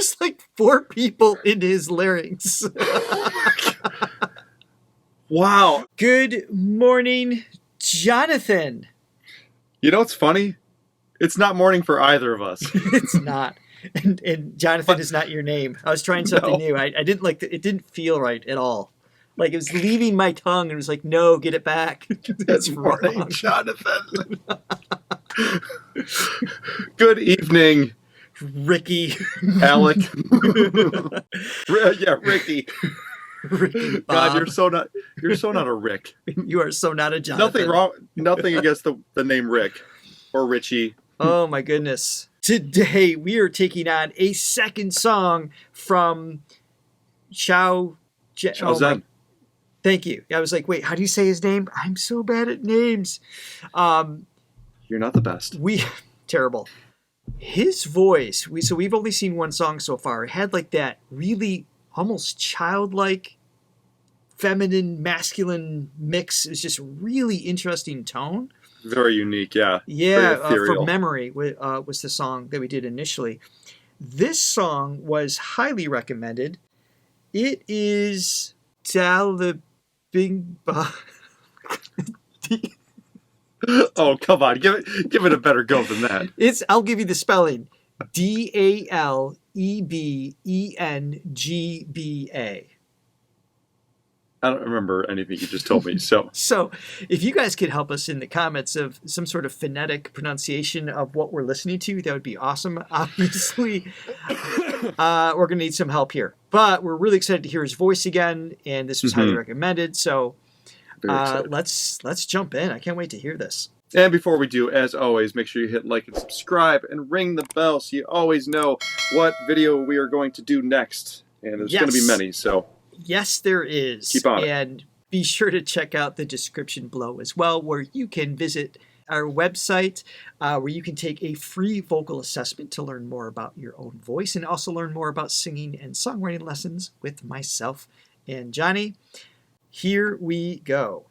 There's like 4 people in his larynx. Wow. Good morning, Jonathan. You know what's funny? It's not morning for either of us. It's not. And Jonathan is not your name. I was trying something new. I didn't like it. Didn't feel right at all. Like it was leaving my tongue and it was like, no, get it back. That's morning, Jonathan. Good evening, Ricky. Alec. Yeah, Ricky. Ricky Bob. God, you're so not a Rick. You are so not a Jonathan. Nothing wrong. Nothing against the name Rick or Richie. Oh my goodness. Today we are taking on a second song from Zhou Shen. Thank you. I was like, wait, how do you say his name? I'm so bad at names. You're not the best. Terrible. His voice, we've only seen one song so far. It had like that really almost childlike, feminine, masculine mix. It was just really interesting tone. Very unique, yeah. Yeah, For Memory was the song that we did initially. This song was highly recommended. It is Dalebengba. Oh, come on. Give it a better go than that. I'll give you the spelling. Dalebengba. I don't remember anything you just told me. So if you guys could help us in the comments of some sort of phonetic pronunciation of what we're listening to, that would be awesome. Obviously, we're going to need some help here. But we're really excited to hear his voice again, and this was highly recommended. So let's jump in. I can't wait to hear this. And before we do, as always, make sure you hit like and subscribe and ring the bell so you always know what video we are going to do next. And there's going to be many, so... Yes, there is. Keep on. And be sure to check out the description below as well, where you can visit our website, where you can take a free vocal assessment to learn more about your own voice and also learn more about singing and songwriting lessons with myself and Johnny. Here we go.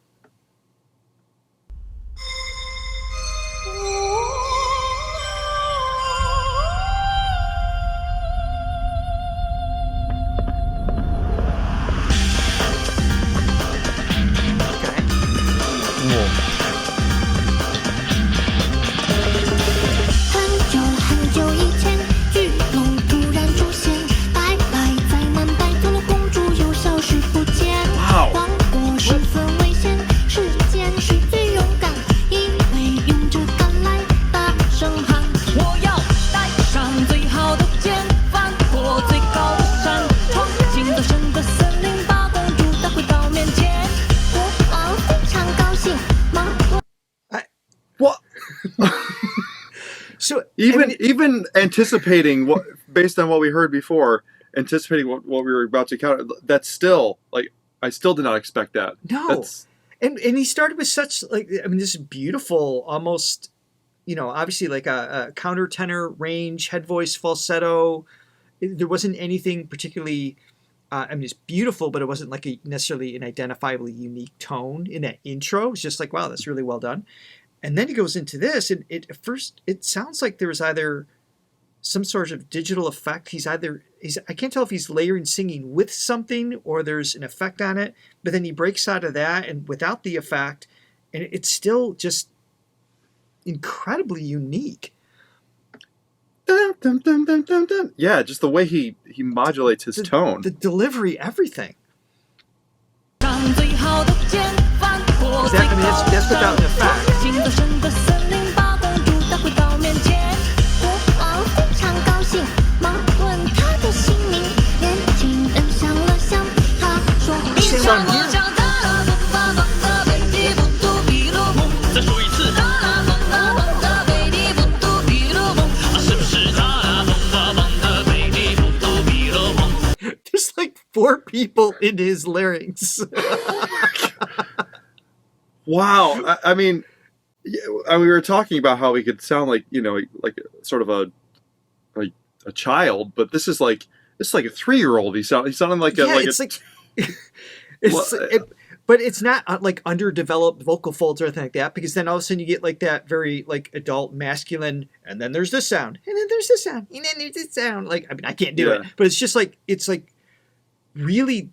So even anticipating based on what we heard before, anticipating what we were about to encounter, that's still like I still did not expect that. No, and he started with such this beautiful, almost obviously like a countertenor range, head voice, falsetto. There wasn't anything particularly. It's beautiful, but it wasn't like necessarily an identifiably unique tone in that intro. It's just like, wow, that's really well done. And then he goes into this, and at first it sounds like there was either some sort of digital effect. I can't tell if he's layering singing with something or there's an effect on it, but then he breaks out of that and without the effect, and it's still just incredibly unique. Dun, dun, dun, dun, dun, dun. Yeah, just the way he modulates his tone. The delivery, everything. That's without an effect. There's like 4 people in his larynx. Wow. I mean, we were talking about how he could sound like, like sort of a child, but this is like a 3-year-old. He sounded like it's like But it's not like underdeveloped vocal folds or anything like that, because then all of a sudden you get like that very like adult masculine, and then there's this sound, and then there's this sound, and then there's this sound. Like, I mean, I can't do it, but it's just like, it's like really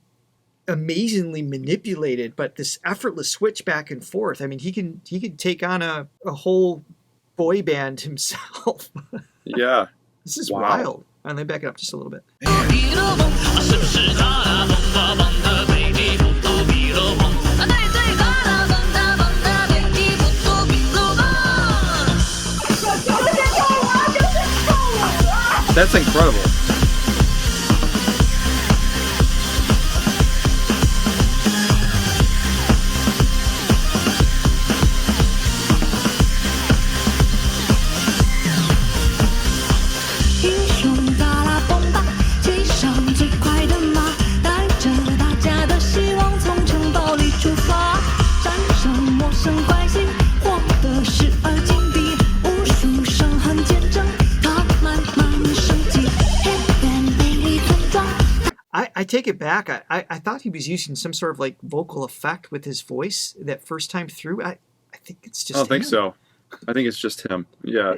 amazingly manipulated, but this effortless switch back and forth. I mean, he can take on a whole boy band himself. Yeah. This is wild. And let me back it up just a little bit. That's incredible. I take it back. I thought he was using some sort of like vocal effect with his voice that first time through. I think it's just I don't think him. so. I think it's just him. Yeah.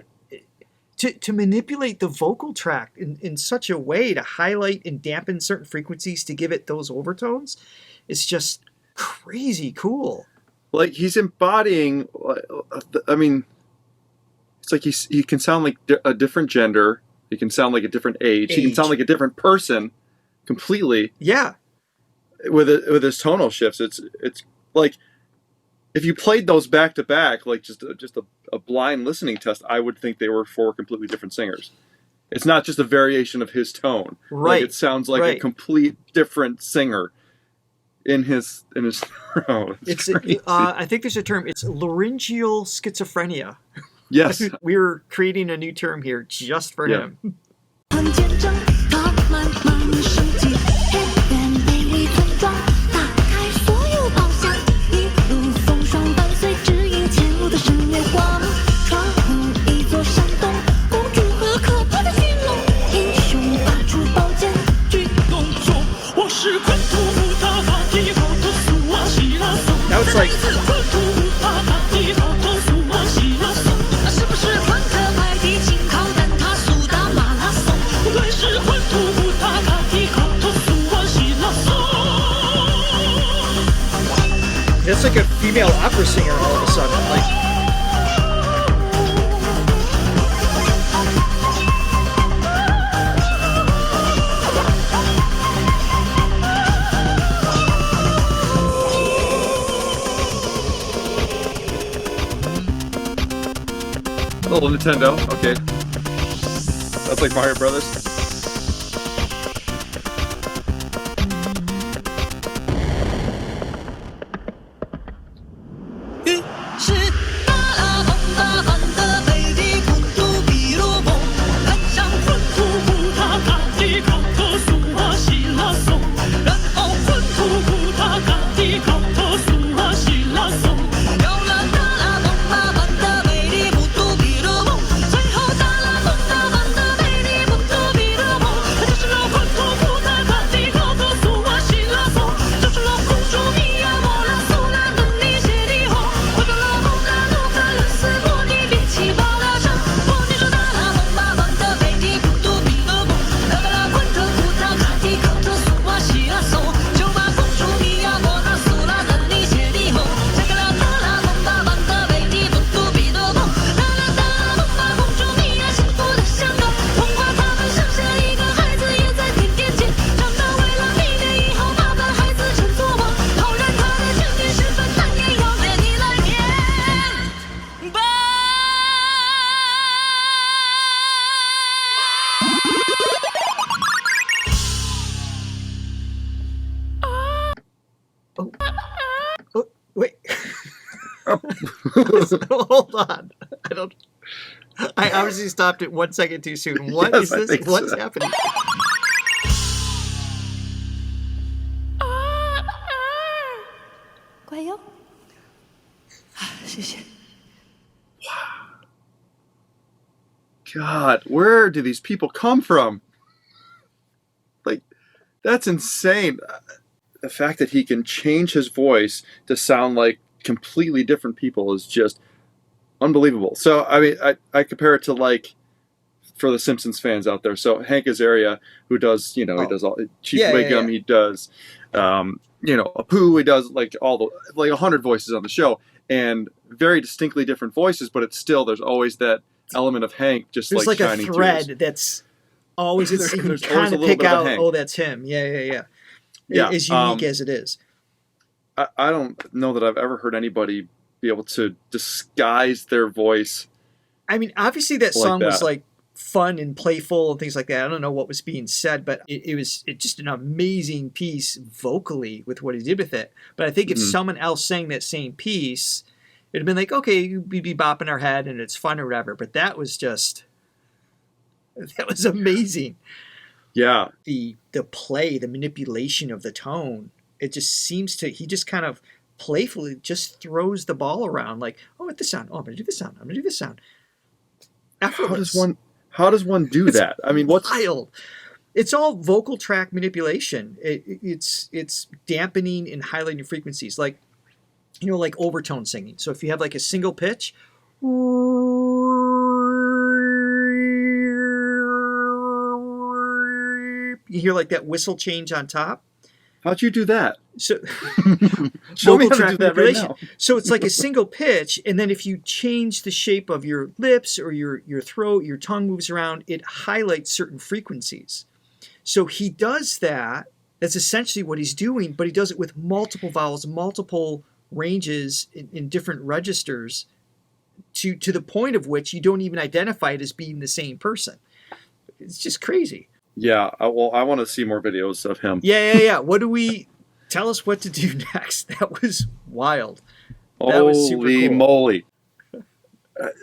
To manipulate the vocal track in such a way to highlight and dampen certain frequencies to give it those overtones, it's just crazy cool. Like, he's embodying, I mean, it's like he can sound like a different gender. He can sound like a different age. He can sound like a different person completely. Yeah. With his tonal shifts. It's like, if you played those back to back, like just a blind listening test, I would think they were 4 completely different singers. It's not just a variation of his tone. Right. Like, it sounds like a complete different singer in his throat. It's I think there's a term. It's laryngeal schizophrenia. Yes. We're creating a new term here just for him. Now it's like, it's like a female opera singer all of a sudden. Like, little Nintendo. Okay. That's like Mario Brothers. wait. Hold on. I obviously stopped it 1 second too soon. What is this? What's happening? God, where do these people come from? Like, that's insane. the fact that he can change his voice to sound like completely different people is just unbelievable. So I mean, I compare it to, like, for the Simpsons fans out there. So Hank Azaria, who does, he does all Chief Wiggum, he does, Apu, he does like all the 100 voices on the show, and very distinctly different voices, but it's still, there's always that element of Hank, just there's like a shining thread through. that's always, it's you can There's kind always a of little pick bit of a out, Hank. oh, that's him. Yeah. Yeah, As unique as it is. I don't know that I've ever heard anybody be able to disguise their voice. I mean, obviously that like song was that. like fun and playful and things like that. I don't know what was being said, but it was just an amazing piece vocally with what he did with it. But I think if someone else sang that same piece, it'd have been like, okay, we'd be bopping our head and it's fun or whatever. But that was amazing. Yeah. The play, the manipulation of the tone, it just seems to, he just kind of playfully just throws the ball around like, oh, at this sound, oh, I'm going to do this sound, I'm going to do this sound. Effortless. How does one do that? I mean, what's wild? It's all vocal track manipulation. It's dampening and highlighting frequencies, like like overtone singing. So if you have like a single pitch, you hear like that whistle change on top. How'd you do that? So Show me vocal how to track do that right manipulation. now. So it's like a single pitch, and then if you change the shape of your lips or your throat, your tongue moves around, it highlights certain frequencies. So he does that. That's essentially what he's doing, but he does it with multiple vowels, multiple ranges in different registers, to the point of which you don't even identify it as being the same person. It's just crazy. Yeah, I want to see more videos of him. Yeah. Tell us what to do next. That was wild. That was super Holy cool. moly.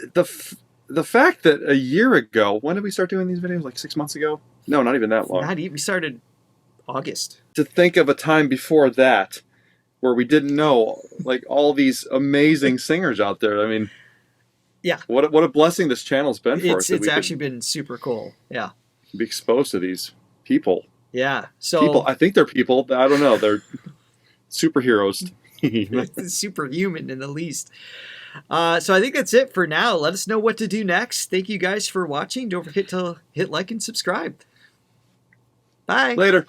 The fact that a year ago, when did we start doing these videos? Like 6 months ago? No, not even that long. We started August. To think of a time before that where we didn't know, like, all these amazing singers out there. I mean, yeah. What a blessing this channel's been for us. It's actually been super cool. Yeah. Be exposed to these people. Yeah. So people, I think they're people. I don't know. They're superheroes. Superhuman in the least. So I think that's it for now. Let us know what to do next. Thank you guys for watching. Don't forget to hit like and subscribe. Bye. Later.